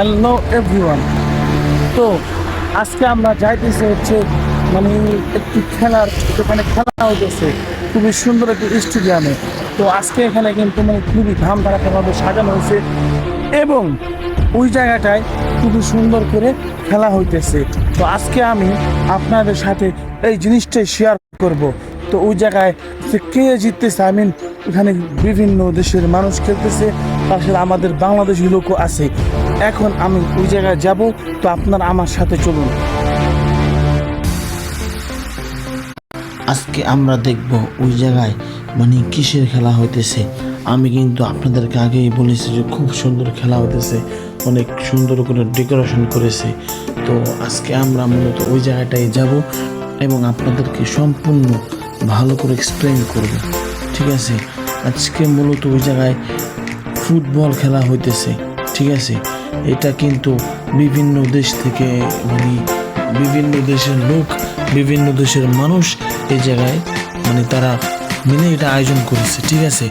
Hello everyone. তো আজকে আমরা যাইতেছি হচ্ছে মানে একটি খেলার, যেখানে খেলা হইতেছে খুবই সুন্দর একটি স্টেডিয়ামে। তো আজকে এখানে কিন্তু মানে খুবই ধামধারাক্কাভাবে সাজানো হয়েছে এবং ওই জায়গাটায় খুবই সুন্দর করে খেলা হইতেছে। তো আজকে আমি আপনাদের সাথে এই জিনিসটাই শেয়ার করব। তো ওই জায়গায় যে কে জিততেছে, আই মিন এখানে বিভিন্ন দেশের মানুষ খেলতেছে, তার সাথে আমাদের বাংলাদেশি লোকও আছে। এখন আমি ওই জায়গায় যাব, তো আপনারা আমার সাথে চলুন। আজকে আমরা দেখব ওই জায়গায় মানে কিসের খেলা হইতেছে। আমি কিন্তু আপনাদেরকে আগেই বলেছি যে খুব সুন্দর খেলা হইতেছে, অনেক সুন্দর করে ডেকোরেশন করেছে। তো আজকে আমরা মূলত ওই জায়গাটায় যাব এবং আপনাদেরকে সম্পূর্ণ ভালো করে এক্সপ্লেন করব, ঠিক আছে? আজকে মূলত ওই জায়গায় ফুটবল খেলা হইতেছে, ঠিক আছে? এটা কিন্তু বিভিন্ন দেশ থেকে মানে বিভিন্ন দেশের লোক, বিভিন্ন দেশের মানুষ এই জায়গায় মানে তারা মিলে এটা আয়োজন করেছে, ঠিক আছে?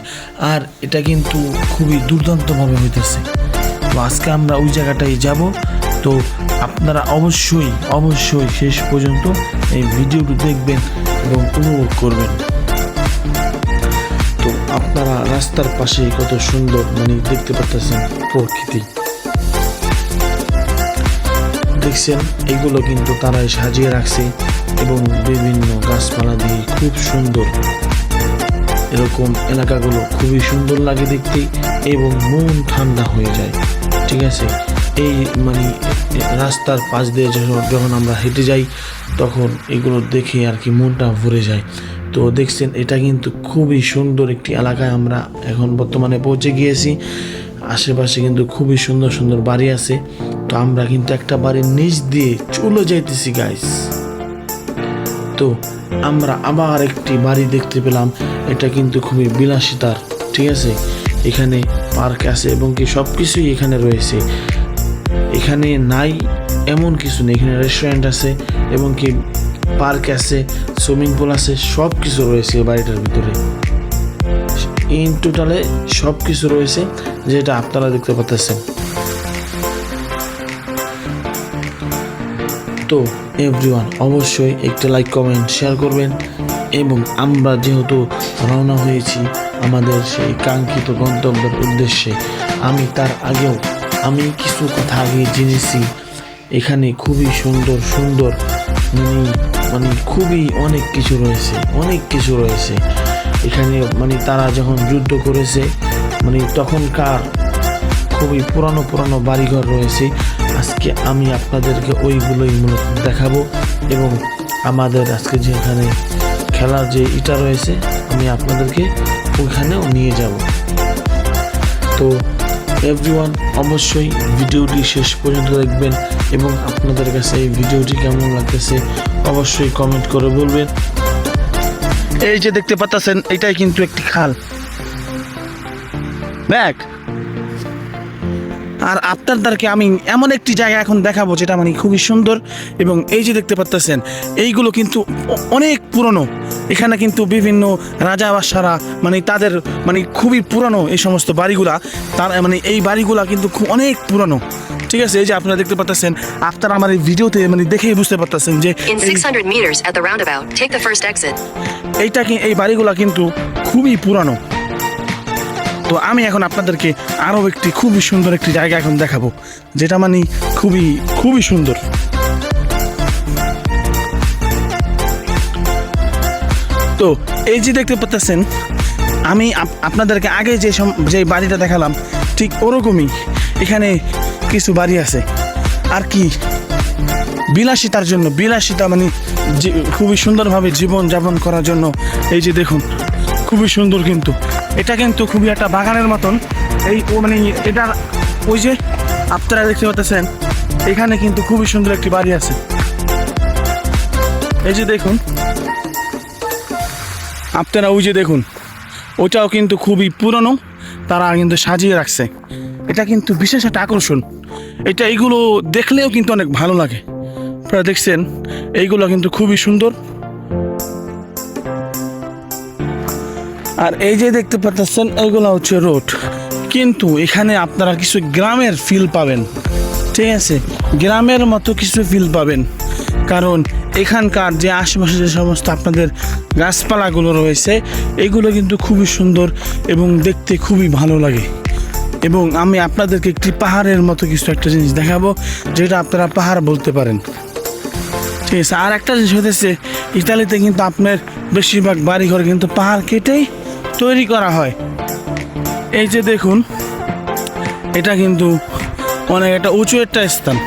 আর এটা কিন্তু খুবই দুর্দান্তভাবে হইতেছে। তো আজকে আমরা ওই জায়গাটায় যাব। তো আপনারা অবশ্যই অবশ্যই শেষ পর্যন্ত এই ভিডিওটি দেখবেন এবং উপভোগ করবেন। তো আপনারা রাস্তার পাশে কত সুন্দর মানে দেখতে পাচ্ছেন প্রকৃতি, দেখছেন? এগুলো কিন্তু তারাই সাজিয়ে রাখছে এবং বিভিন্ন গাছপালা দিয়ে খুব সুন্দর। এরকম এলাকাগুলো খুবই সুন্দর লাগে দেখতে এবং মন ঠান্ডা হয়ে যায়, ঠিক আছে? এই মানে রাস্তার পাশ দিয়ে যখন আমরা হেঁটে যাই তখন এগুলো দেখে আর কি মনটা ভরে যায়। তো দেখছেন, এটা কিন্তু খুবই সুন্দর একটি এলাকায় আমরা এখন বর্তমানে পৌঁছে গিয়েছি। আশেপাশে কিন্তু খুবই সুন্দর সুন্দর বাড়ি আছে। তো আমরা কিন্তু একটা বাড়ির নিচ দিয়ে চলে যাইতেছি গাইস। তো আমরা আবার একটি বাড়ি দেখতে পেলাম, এটা কিন্তু খুবই বিলাসিতার, ঠিক আছে? এখানে পার্ক আছে এবং কি সব কিছুই এখানে রয়েছে। এখানে নাই এমন কিছু নেই, এখানে রেস্টুরেন্ট আছে এবং কি পার্ক আছে, সুইমিং পুল আছে, সব কিছু রয়েছে এই বাড়িটার ভিতরে। ইন টোটালে সব কিছু রয়েছে যেটা আপনারা দেখতে পাচ্ছেন। তো এভরিওয়ান অবশ্যই একটা লাইক কমেন্ট শেয়ার করবেন এবং আমরা যেহেতু রওনা হয়েছি আমাদের সেই কাঙ্ক্ষিত গন্তব্যের উদ্দেশ্যে, আমি তার আগেও আমি কিছু কথা আগে জেনেছি। এখানে খুবই সুন্দর সুন্দর মানে খুবই অনেক কিছু রয়েছে, অনেক কিছু রয়েছে এখানে। মানে তারা যখন যুদ্ধ করেছে মানে তখনকার খুবই পুরানো পুরানো বাড়িঘর রয়েছে। আজকে আমি আপনাদেরকে ওইগুলোই মূলত দেখাবো এবং আমাদের আজকে যেখানে খেলার যে ইটা রয়েছে আমি আপনাদেরকে ওইখানেও নিয়ে যাব। তো এভরিওয়ান অবশ্যই ভিডিওটি শেষ পর্যন্ত দেখবেন এবং আপনাদের কাছে এই ভিডিওটি কেমন লাগতেছে অবশ্যই কমেন্ট করে বলবেন। এই যে দেখতে পাচ্ছেন, এটাই কিন্তু একটি খাল, দেখ। আর আপনাদেরকে আমি এমন একটি জায়গা এখন দেখাবো যেটা মানে খুবই সুন্দর এবং এই যে দেখতে পাচ্ছেন এইগুলো কিন্তু অনেক পুরনো। এখানে কিন্তু বিভিন্ন রাজা বাদশারা মানে তাদের মানে খুবই পুরনো এই সমস্ত বাড়িগুলা, তার মানে এই বাড়িগুলা কিন্তু খুব অনেক পুরনো, ঠিক আছে? এই যে আপনারা দেখতে পাচ্ছেন, আপনারা আমার এই ভিডিওতে মানে দেখেই বুঝতে পারতেছেন যে এইটা কি এই বাড়িগুলা কিন্তু খুবই পুরনো। তো আমি এখন আপনাদেরকে আরও একটি খুবই সুন্দর একটি জায়গা এখন দেখাবো যেটা মানে খুবই খুবই সুন্দর। তো এই যে দেখতে পাচ্ছেন, আমি আপনাদেরকে আগে যে বাড়িটা দেখালাম ঠিক ওরকমই এখানে কিছু বাড়ি আছে আর কি বিলাসিতার জন্য, বিলাসিতা মানে খুবই সুন্দরভাবে জীবন যাপন করার জন্য। এই যে দেখুন খুবই সুন্দর, কিন্তু এটা কিন্তু খুবই একটা বাগানের মতন। এই মানে এটা ওই যে আপনারা দেখতে পাচ্ছেন এখানে কিন্তু খুবই সুন্দর একটি বাড়ি আছে। এই যে দেখুন আপনারা, ওই যে দেখুন ওইটাও কিন্তু খুবই পুরনো, তারা কিন্তু সাজিয়ে রাখছে। এটা কিন্তু বিশেষ একটা আকর্ষণ। এটা এইগুলো দেখলেও কিন্তু অনেক ভালো লাগে। আপনারা দেখছেন এইগুলো কিন্তু খুবই সুন্দর। আর এই যে দেখতে পাচ্ছেন এইগুলো হচ্ছে রোড, কিন্তু এখানে আপনারা কিছু গ্রামের ফিল পাবেন, ঠিক আছে, গ্রামের মতো কিছু ফিল পাবেন। কারণ এখানকার যে আশেপাশে যে সমস্ত আপনাদের গাছপালাগুলো রয়েছে এগুলো কিন্তু খুবই সুন্দর এবং দেখতে খুবই ভালো লাগে। এবং আমি আপনাদেরকে একটি পাহাড়ের মতো কিছু একটা জিনিস দেখাবো, যেটা আপনারা পাহাড় বলতে পারেন, ঠিক আছে। আর একটা জিনিস হতেছে, ইতালিতে কিন্তু আপনার বেশিরভাগ বাড়িঘর কিন্তু পাহাড় কেটেই তৈরি করা হয়। এই যে দেখুন, এটা কিন্তু অনেক একটা উঁচু একটা স্থান,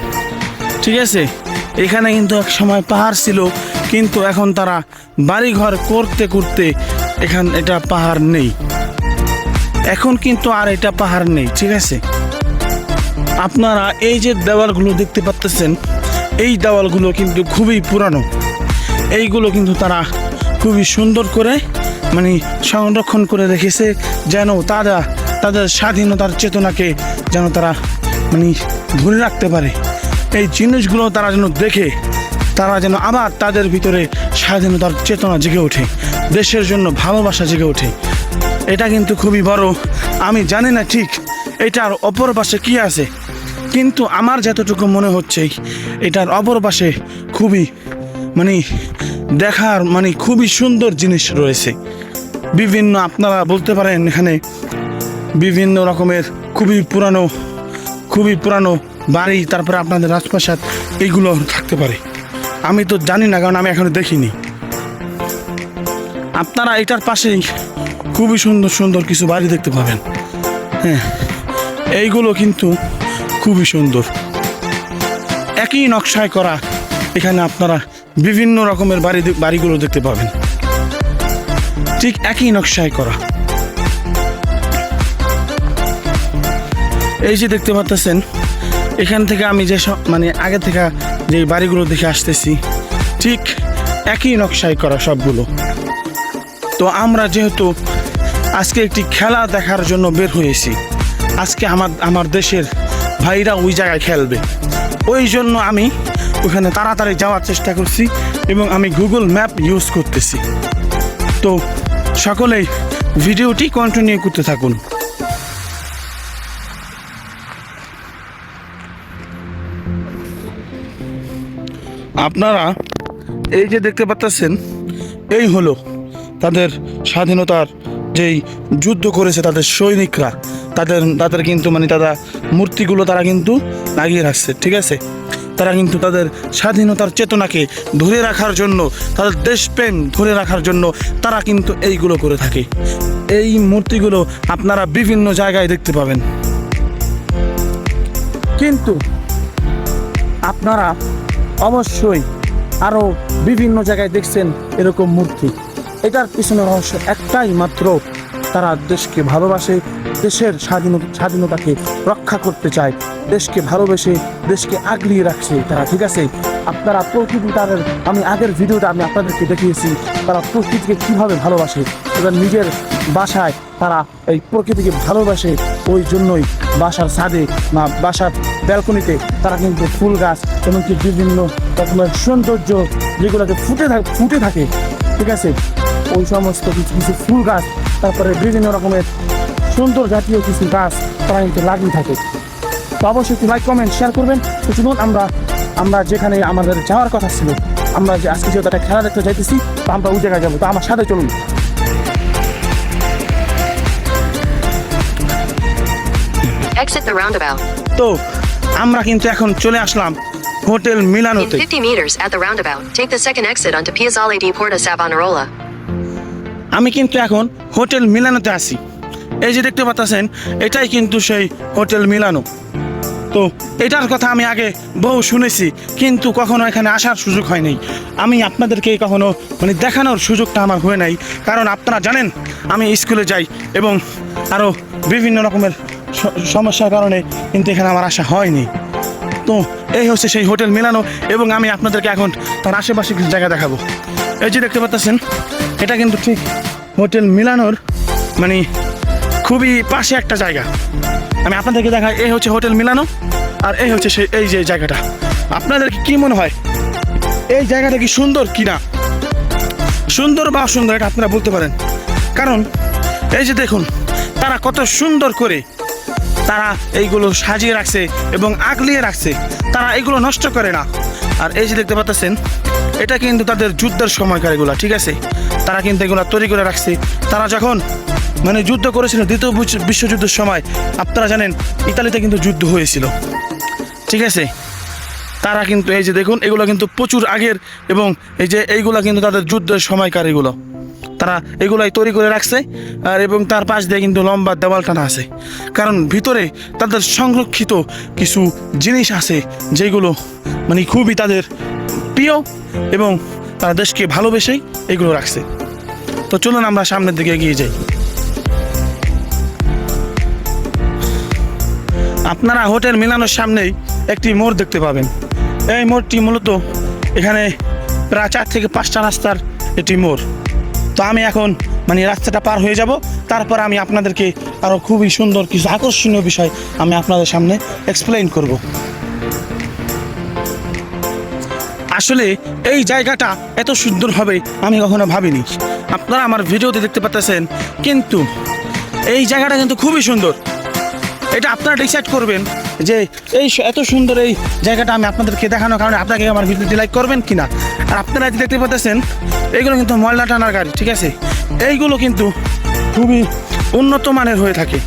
ঠিক আছে। এখানে কিন্তু এক সময় পাহাড় ছিল, কিন্তু এখন তারা বাড়িঘর করতে করতে এটা পাহাড় নেই, এখন কিন্তু আর এটা পাহাড় নেই, ঠিক আছে। আপনারা এই যে দেওয়ালগুলো দেখতে পাচ্ছেন, এই দেওয়ালগুলো কিন্তু খুবই পুরানো। এইগুলো কিন্তু তারা খুবই সুন্দর করে মানে সংরক্ষণ করে রেখেছে, যেন তাদের স্বাধীনতার চেতনাকে যেন তারা মানে ধরে রাখতে পারে। এই জিনিসগুলো তারা যেন দেখে, তারা যেন আবার তাদের ভিতরে স্বাধীনতার চেতনা জেগে ওঠে, দেশের জন্য ভালোবাসা জেগে ওঠে। এটা কিন্তু খুবই বড়। আমি জানি না ঠিক এটার অপর পাশে কী আছে, কিন্তু আমার যতটুকু মনে হচ্ছে এটার অপর পাশে খুবই মানে দেখার মানে খুবই সুন্দর জিনিস রয়েছে। বিভিন্ন আপনারা বলতে পারেন এখানে বিভিন্ন রকমের খুবই পুরানো বাড়ি, তারপরে আপনাদের রাজপ্রাসাদ এইগুলো থাকতে পারে। আমি তো জানি না, কারণ আমি এখনো দেখিনি। আপনারা এটার পাশেই খুবই সুন্দর সুন্দর কিছু বাড়ি দেখতে পাবেন। হ্যাঁ, এইগুলো কিন্তু খুবই সুন্দর, একই নকশায় করা। এখানে আপনারা বিভিন্ন রকমের বাড়িগুলো দেখতে পাবেন, ঠিক একই নকশায় করা। এই যে দেখতে পাচ্ছেন, এখান থেকে আমি যে মানে আগে থেকে যে বাড়িগুলো দেখে আসতেছি, ঠিক একই নকশায় করা সবগুলো। তো আমরা যেহেতু আজকে একটি খেলা দেখার জন্য বের হয়েছি, আজকে আমার দেশের ভাইরা ওই জায়গায় খেলবে, ওই জন্য আমি ওখানে তাড়াতাড়ি যাওয়ার চেষ্টা করছি এবং আমি গুগল ম্যাপ ইউজ করতেছি। তো সকলেই ভিডিওটি কন্টিনিউ করতে থাকুন। আপনারা এই যে দেখতে পাচ্ছেন, এই হলো তাদের স্বাধীনতার যেই যুদ্ধ করেছে তাদের সৈনিকরা, তাদের কিন্তু মানে তারা মূর্তিগুলো তারা কিন্তু লাগিয়ে রাখছে, ঠিক আছে। তারা কিন্তু তাদের স্বাধীনতার চেতনাকে ধরে রাখার জন্য, তাদের দেশপ্রেম ধরে রাখার জন্য তারা কিন্তু এইগুলো করে থাকে। এই মূর্তিগুলো আপনারা বিভিন্ন জায়গায় দেখতে পাবেন, কিন্তু আপনারা অবশ্যই আরও বিভিন্ন জায়গায় দেখছেন এরকম মূর্তি। এটার পিছনে রহস্য একটাই মাত্র, তারা দেশকে ভালোবাসে, দেশের স্বাধীনতাকে রক্ষা করতে চায়, দেশকে ভালোবেসে দেশকে আগলিয়ে রাখছে তারা, ঠিক আছে। আপনারা প্রকৃতি, আমি আগের ভিডিওটা আমি আপনাদেরকে দেখিয়েছি তারা প্রকৃতিকে কীভাবে ভালোবাসে। তাদের নিজের বাসায় তারা এই প্রকৃতিকে ভালোবাসে, ওই জন্যই বাসার ছাদে বা বাসার ব্যালকনিতে তারা কিন্তু ফুল গাছ এমনকি বিভিন্ন রকমের সৌন্দর্য যেগুলোকে ফুটে থাকে, ঠিক আছে, ওই সমস্ত কিছু ফুল গাছ, তারপরে বিভিন্ন রকমের সুন্দর জাতীয় কিছু গাছ তারা কিন্তু লাগিয়ে থাকে। তো অবশ্যই একটু লাইক কমেন্ট শেয়ার করবেন। তো চলুন আমরা যেখানে আমাদের যাওয়ার কথা ছিল, আমরা যে আজকে যেহেতু একটা খেলা দেখতে যাইতেছি, তো আমরা ওই জায়গায় যাবো। তো আমার সাথে চলুন। Exit the roundabout. তো আমরা কিন্তু এখন চলে আসলাম hotel In মিলানোতে। 50 meters at the roundabout, take the second exit onto Piazzale di Porta Savonarola. আমি কিন্তু এখন হোটেল মিলানোতে আছি। এই যে দেখতে পাচ্ছেন, এটাই কিন্তু সেই হোটেল মিলানো। তো এটার কথা আমি আগে বহু শুনেছি, কিন্তু কখনো এখানে আসার সুযোগ হয় নাই। আমি আপনাদেরকে কখনো মানে দেখানোর সুযোগটা আমার হয়ে নাই, কারণ আপনারা জানেন আমি স্কুলে যাই এবং আরও বিভিন্ন রকমের সমস্যার কারণে কিন্তু এখানে আমার আসা হয়নি। তো এই হচ্ছে সেই হোটেল মিলানো, এবং আমি আপনাদেরকে এখন তার আশেপাশে কিছু জায়গা দেখাবো। এই যে দেখতে পাচ্ছেন, এটা কিন্তু ঠিক হোটেল মিলানোর মানে খুবই পাশে একটা জায়গা। আমি আপনাদেরকে দেখাই, এই হচ্ছে হোটেল মিলানো, আর এই হচ্ছে এই যে জায়গাটা। আপনাদের কি মনে হয় এই জায়গাটা কি সুন্দর কি না? সুন্দর বা অসুন্দর এটা আপনারা বলতে পারেন, কারণ এই যে দেখুন তারা কত সুন্দর করে তারা এইগুলো সাজিয়ে রাখছে এবং আগলিয়ে রাখছে, তারা এগুলো নষ্ট করে না। আর এই যে দেখতে পাচ্ছেন, এটা কিন্তু তাদের যুদ্ধের সময়কার এগুলো, ঠিক আছে। তারা কিন্তু এগুলো তৈরি করে রাখছে। তারা যখন মানে যুদ্ধ করেছিল দ্বিতীয় বিশ্বযুদ্ধের সময়, আপনারা জানেন ইতালিতে কিন্তু যুদ্ধ হয়েছিল, ঠিক আছে। তারা কিন্তু এই যে দেখুন, এগুলো কিন্তু প্রচুর আগের, এবং এই যে এইগুলা কিন্তু তাদের যুদ্ধের সময়কার এগুলো, তারা এগুলাই তৈরি করে রাখছে। আর এবং তার পাশ দিয়ে কিন্তু লম্বা দেওয়াল টানা আছে, কারণ ভিতরে তাদের সংরক্ষিত কিছু জিনিস আছে যেগুলো মানে খুবই তাদের প্রিয়, এবং তারা দেশকে ভালোবেসেই এগুলো রাখছে। তো চলুন আমরা সামনের দিকে এগিয়ে যাই। আপনারা হোটেল মিলানোর সামনেই একটি মোড় দেখতে পাবেন। এই মোড়টি মূলত এখানে প্রায় 4 থেকে 5টা রাস্তার একটি মোড়। তো আমি এখন মানে রাস্তাটা পার হয়ে যাব, তারপর আমি আপনাদেরকে আরও খুবই সুন্দর কিছু আকর্ষণীয় বিষয় আমি আপনাদের সামনে এক্সপ্লেইন করব। আসলে এই জায়গাটা এত সুন্দর হবে আমি কখনো ভাবিনি। আপনারা আমার ভিডিওতে দেখতে পাচ্ছেন, কিন্তু এই জায়গাটা কিন্তু খুবই সুন্দর। এটা আপনারা ডিসাইড করবেন যে এই এত সুন্দর এই জায়গাটা আমি আপনাদেরকে দেখানোর কারণে আপনাকে আমার ভিডিওটি লাইক করবেন কিনা। আর আপনারা যে দেখতে পাচ্ছেন, এইগুলো কিন্তু ময়লা টানার গাড়ি, ঠিক আছে। এইগুলো কিন্তু খুবই উন্নত মানের হয়ে থাকে।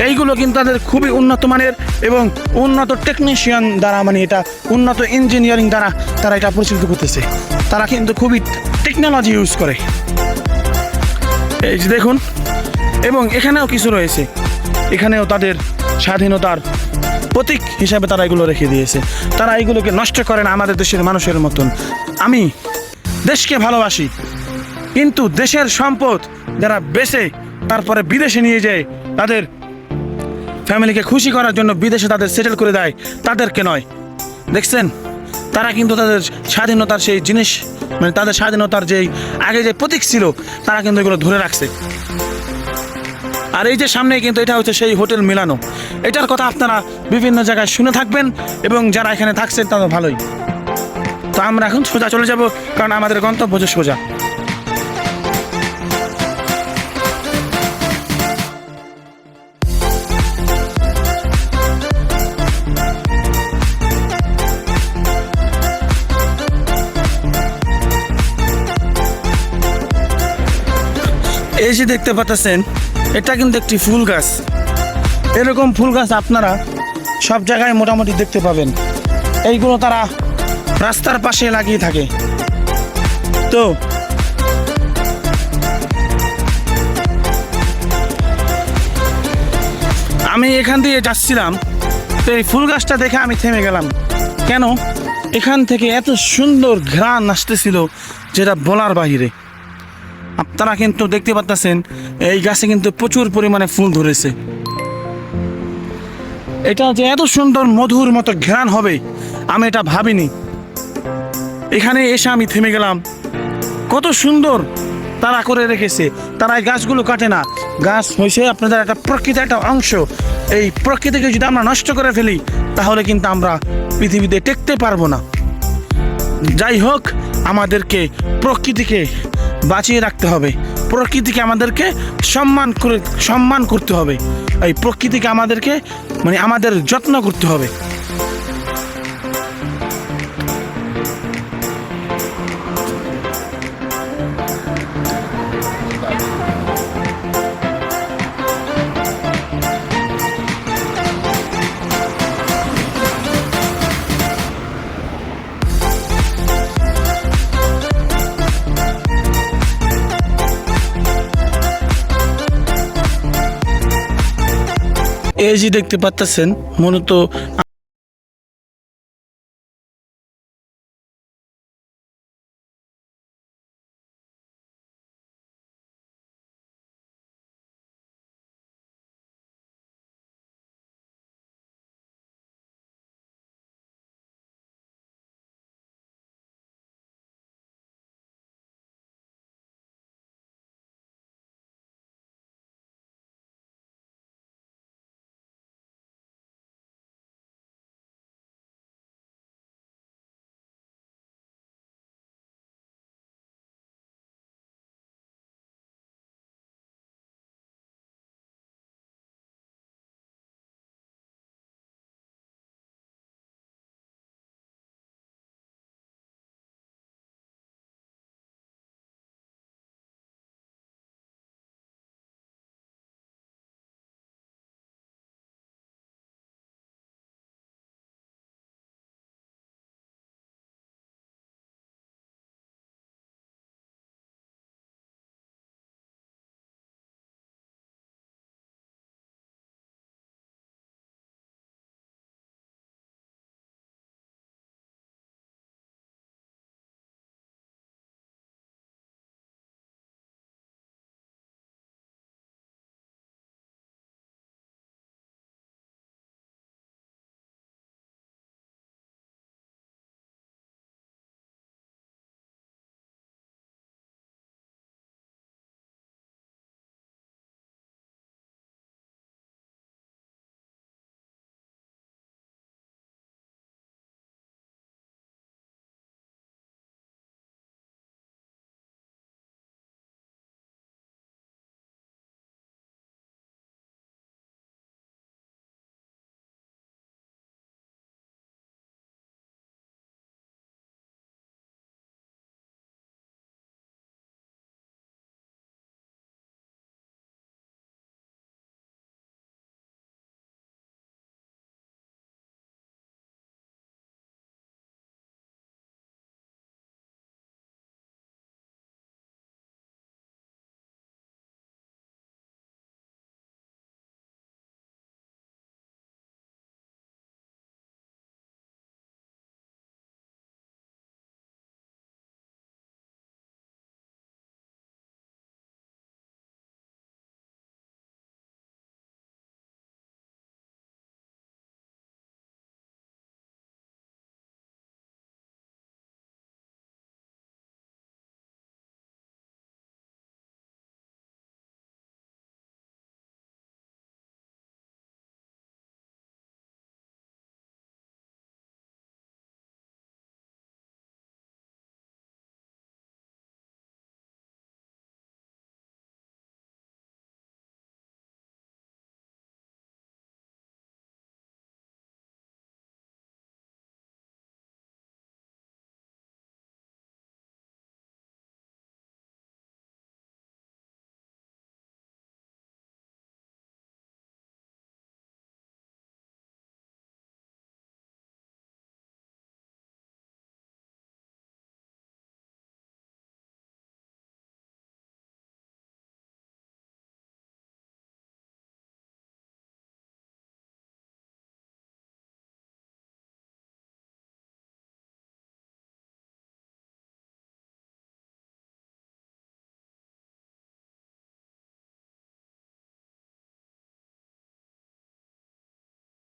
এইগুলো কিন্তু তাদের খুবই উন্নত মানের এবং উন্নত টেকনিশিয়ান দ্বারা, মানে এটা উন্নত ইঞ্জিনিয়ারিং দ্বারা তারা এটা পরিচালিত করতেছে। তারা কিন্তু খুবই টেকনোলজি ইউজ করে। এই যে দেখুন, এবং এখানেও কিছু রয়েছে, এখানেও তাদের স্বাধীনতার প্রতীক হিসাবে তারা এগুলো রেখে দিয়েছে। তারা এগুলোকে নষ্ট করে না আমাদের দেশের মানুষের মতন। আমি দেশকে ভালোবাসি, কিন্তু দেশের সম্পদ যারা বেচে তারপরে বিদেশে নিয়ে যায়, তাদের ফ্যামিলিকে খুশি করার জন্য বিদেশে তাদের সেটেল করে দেয়, তাদেরকে নয়। দেখছেন, তারা কিন্তু তাদের স্বাধীনতার সেই জিনিস, মানে তাদের স্বাধীনতার যেই আগে যে প্রতীক ছিল, তারা কিন্তু এগুলো ধরে রাখছে। আর এই যে সামনে কিন্তু এটা হচ্ছে সেই হোটেল মিলানো। এটার কথা আপনারা বিভিন্ন জায়গায় শুনে থাকবেন, এবং যারা এখানে থাকছেন তাদের ভালোই। তো আমরা এখন সোজা চলে যাব, কারণ আমাদের গন্তব্য যে সোজা। এই যে দেখতে পাচ্ছেন, এটা কিন্তু একটি ফুল গাছ। এরকম ফুল গাছ আপনারা সব জায়গায় মোটামুটি দেখতে পাবেন। এইগুলো তারা রাস্তার পাশে লাগিয়ে থাকে। তো আমি এখান দিয়ে যাচ্ছিলাম, তো এই ফুল গাছটা দেখে আমি থেমে গেলাম। কেন? এখান থেকে এত সুন্দর ঘ্রাণ আসতেছিল যেটা বলার বাহিরে। আপনারা কিন্তু দেখতে পাচ্ছেন, এই গাছে কিন্তু প্রচুর পরিমাণে ফুল ধরেছে। এটা যে এত সুন্দর মধুর মতো ঘ্রাণ হবে আমি এটা ভাবিনি। এখানে এসে আমি থেমে গেলাম, কত সুন্দর তারা করে রেখেছে। তারা এই গাছগুলো কাটে না। গাছ হয়েছে আপনাদের একটা প্রকৃতির একটা অংশ। এই প্রকৃতিকে যদি আমরা নষ্ট করে ফেলি, তাহলে কিন্তু আমরা পৃথিবীতে টেকতে পারবো না। যাই হোক, আমাদেরকে প্রকৃতিকে বাঁচিয়ে রাখতে হবে, প্রকৃতিকে আমাদেরকে সম্মান করতে হবে। এই প্রকৃতিকে আমাদেরকে মানে আমাদের যত্ন করতে হবে। এই যে দেখতে পাচ্ছেন, মূলত